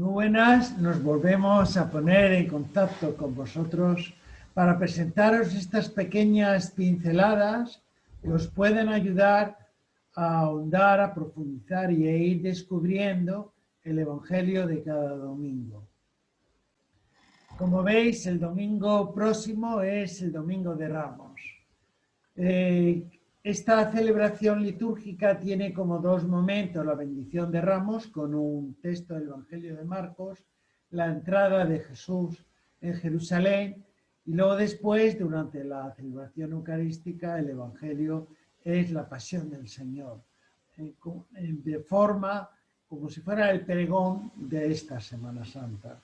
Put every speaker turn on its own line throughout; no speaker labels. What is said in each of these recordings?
Muy buenas, nos volvemos a poner en contacto con vosotros para presentaros estas pequeñas pinceladas que os pueden ayudar a ahondar, a profundizar y a ir descubriendo el Evangelio de cada domingo. Como veis, el domingo próximo es el Domingo de Ramos. Esta celebración litúrgica tiene como dos momentos: la bendición de Ramos con un texto del Evangelio de Marcos, la entrada de Jesús en Jerusalén, y luego después, durante la celebración eucarística, el Evangelio es la pasión del Señor, de forma como si fuera el pregón de esta Semana Santa.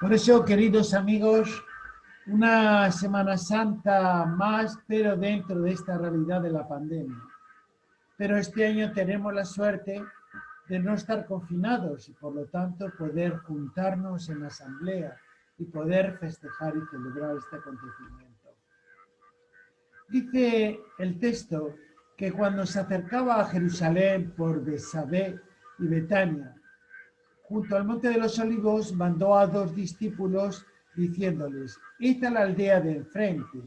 Por eso, queridos amigos, una Semana Santa más, pero dentro de esta realidad de la pandemia. Pero este año tenemos la suerte de no estar confinados y por lo tanto poder juntarnos en asamblea y poder festejar y celebrar este acontecimiento. Dice el texto que cuando se acercaba a Jerusalén por Betsabé y Betania, junto al Monte de los Olivos, mandó a 2 discípulos diciéndoles: id a la aldea de enfrente,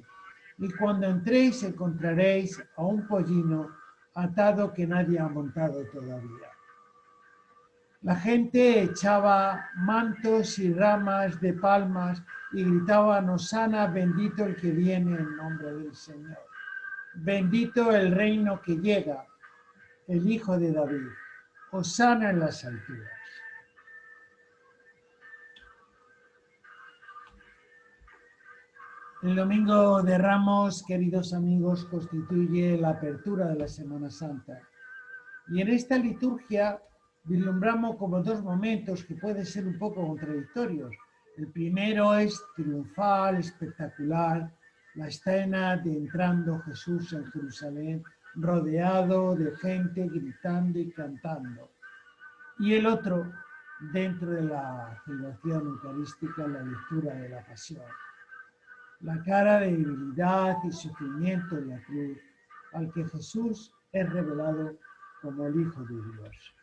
y cuando entréis encontraréis a un pollino atado que nadie ha montado todavía. La gente echaba mantos y ramas de palmas y gritaban: hosana, bendito el que viene en nombre del Señor. Bendito el reino que llega, el Hijo de David. Hosana en las alturas. El Domingo de Ramos, queridos amigos, constituye la apertura de la Semana Santa. Y en esta liturgia vislumbramos como 2 momentos que pueden ser un poco contradictorios. El primero es triunfal, espectacular, la escena de entrando Jesús en Jerusalén, rodeado de gente gritando y cantando. Y el otro, dentro de la celebración eucarística, la lectura de la Pasión. La cara de debilidad y sufrimiento de la cruz, al que Jesús es revelado como el Hijo de Dios.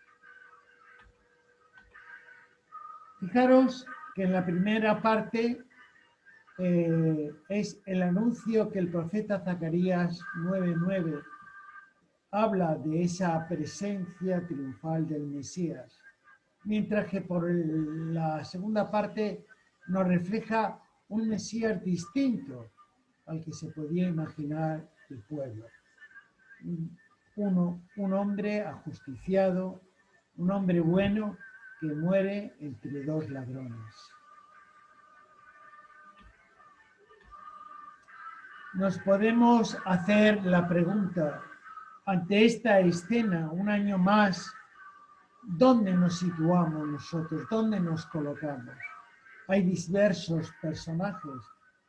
Fijaros que en la primera parte es el anuncio que el profeta Zacarías 9:9 habla de esa presencia triunfal del Mesías, mientras que por la segunda parte nos refleja un Mesías distinto al que se podía imaginar el pueblo. Un hombre ajusticiado, un hombre bueno que muere entre 2 ladrones. Nos podemos hacer la pregunta, ante esta escena, un año más, ¿dónde nos situamos nosotros? ¿Dónde nos colocamos? Hay diversos personajes: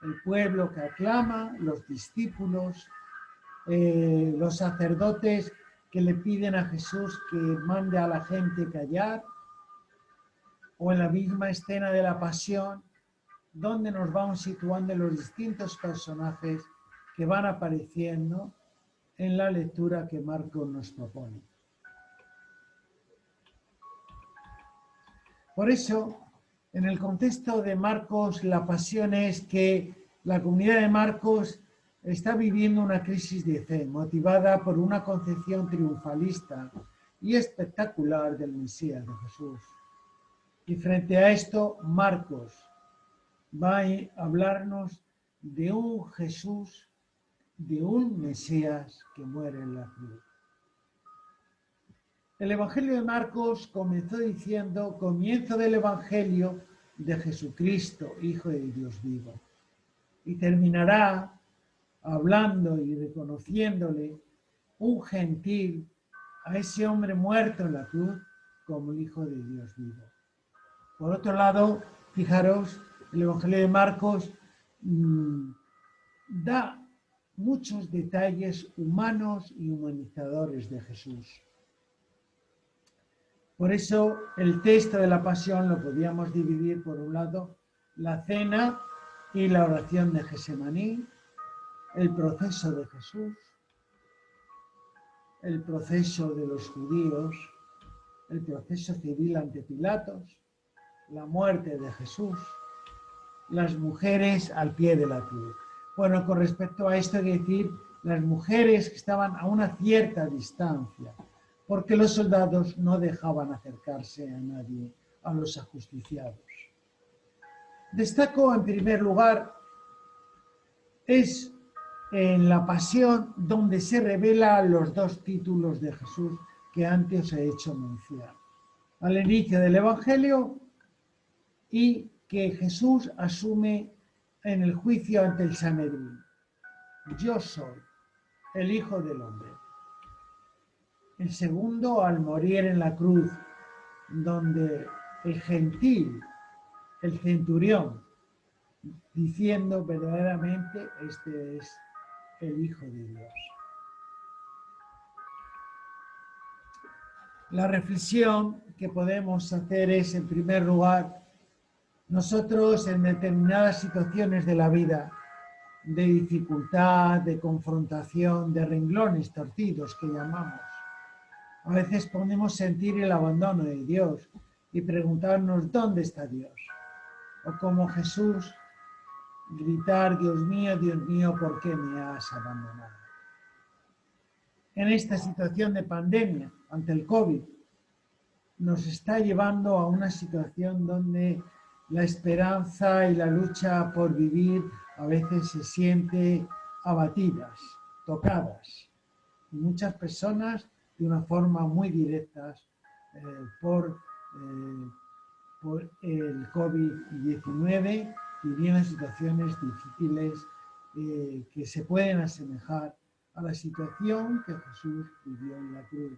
el pueblo que aclama, los discípulos, los sacerdotes que le piden a Jesús que mande a la gente callar, o en la misma escena de la pasión, donde nos vamos situando en los distintos personajes que van apareciendo en la lectura que Marcos nos propone. Por eso, en el contexto de Marcos, la pasión es que la comunidad de Marcos está viviendo una crisis de fe, motivada por una concepción triunfalista y espectacular del Mesías de Jesús. Y frente a esto, Marcos va a hablarnos de un Jesús, de un Mesías que muere en la cruz. El Evangelio de Marcos comenzó diciendo: comienzo del Evangelio de Jesucristo, Hijo de Dios vivo. Y terminará hablando y reconociéndole un gentil a ese hombre muerto en la cruz como el Hijo de Dios vivo. Por otro lado, fijaros, el Evangelio de Marcos da muchos detalles humanos y humanizadores de Jesús. Por eso el texto de la Pasión lo podíamos dividir, por un lado, la cena y la oración de Getsemaní, el proceso de Jesús, el proceso de los judíos, el proceso civil ante Pilatos, la muerte de Jesús, las mujeres al pie de la cruz. Bueno, con respecto a esto hay que decir las mujeres que estaban a una cierta distancia, porque los soldados no dejaban acercarse a nadie, a los ajusticiados. Destaco en primer lugar, es en la pasión donde se revelan los dos títulos de Jesús que antes he hecho mención. Al inicio del Evangelio y que Jesús asume en el juicio ante el Sanedrín. Yo soy el Hijo del Hombre. El segundo al morir en la cruz, donde el gentil, el centurión, diciendo verdaderamente este es el Hijo de Dios. La reflexión que podemos hacer es, en primer lugar, nosotros en determinadas situaciones de la vida, de dificultad, de confrontación, de renglones torcidos que llamamos, a veces podemos sentir el abandono de Dios y preguntarnos ¿dónde está Dios? O como Jesús, gritar Dios mío, ¿por qué me has abandonado? En esta situación de pandemia, ante el COVID, nos está llevando a una situación donde la esperanza y la lucha por vivir a veces se siente abatidas, tocadas. Y muchas personas de una forma muy directa por el COVID-19 viviendo situaciones difíciles que se pueden asemejar a la situación que Jesús vivió en la cruz.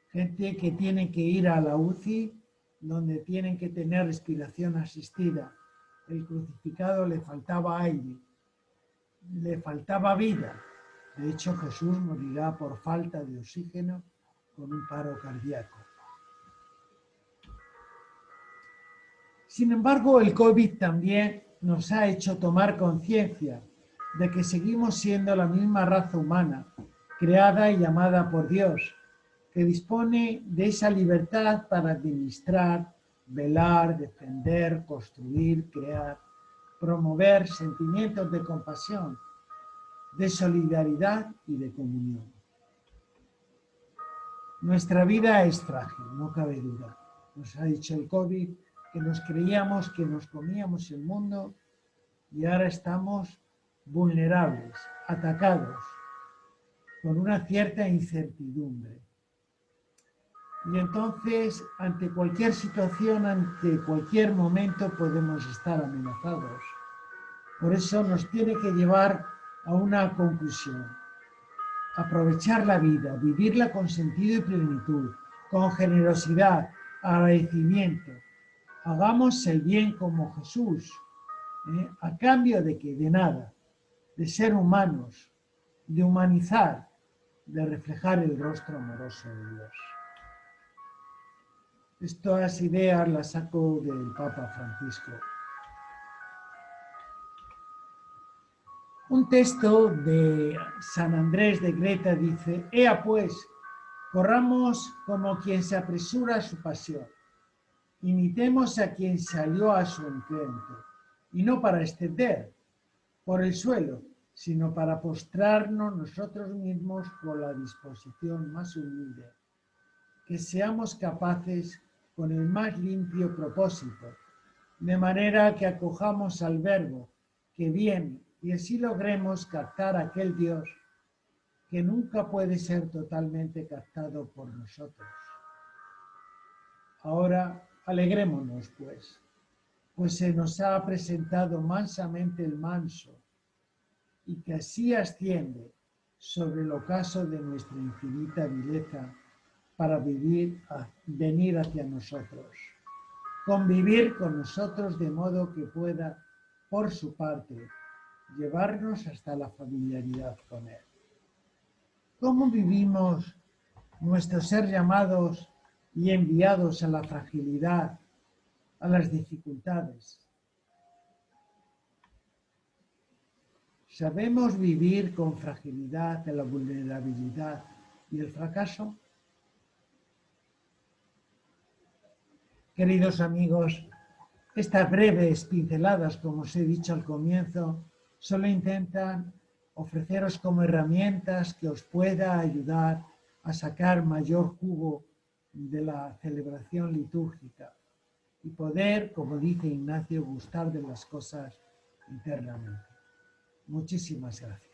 Gente que tiene que ir a la UCI, donde tienen que tener respiración asistida. El crucificado le faltaba aire, le faltaba vida. De hecho, Jesús morirá por falta de oxígeno con un paro cardíaco. Sin embargo, el COVID también nos ha hecho tomar conciencia de que seguimos siendo la misma raza humana, creada y llamada por Dios, que dispone de esa libertad para administrar, velar, defender, construir, crear, promover sentimientos de compasión, de solidaridad y de comunión. Nuestra vida es frágil, no cabe duda. Nos ha dicho el COVID que nos creíamos que nos comíamos el mundo y ahora estamos vulnerables, atacados, con una cierta incertidumbre. Y entonces, ante cualquier situación, ante cualquier momento, podemos estar amenazados. Por eso nos tiene que llevar a una conclusión. Aprovechar la vida, vivirla con sentido y plenitud, con generosidad, agradecimiento. Hagamos el bien como Jesús, a cambio de que de nada, de ser humanos, de humanizar, de reflejar el rostro amoroso de Dios. Estas ideas las saco del Papa Francisco. Un texto de San Andrés de Greta dice: «Ea pues, corramos como quien se apresura a su pasión. Imitemos a quien salió a su encuentro, y no para extender por el suelo, sino para postrarnos nosotros mismos con la disposición más humilde. Que seamos capaces con el más limpio propósito, de manera que acojamos al Verbo que viene y así logremos captar a aquel Dios que nunca puede ser totalmente captado por nosotros. Ahora alegrémonos, pues se nos ha presentado mansamente el manso y que así asciende sobre el ocaso de nuestra infinita vileza para venir hacia nosotros, convivir con nosotros de modo que pueda, por su parte, llevarnos hasta la familiaridad con Él. ¿Cómo vivimos nuestro ser llamados y enviados a la fragilidad, a las dificultades? ¿Sabemos vivir con fragilidad en la vulnerabilidad y el fracaso? Queridos amigos, estas breves pinceladas, como os he dicho al comienzo, solo intentan ofreceros como herramientas que os pueda ayudar a sacar mayor jugo de la celebración litúrgica y poder, como dice Ignacio, gustar de las cosas internamente. Muchísimas gracias.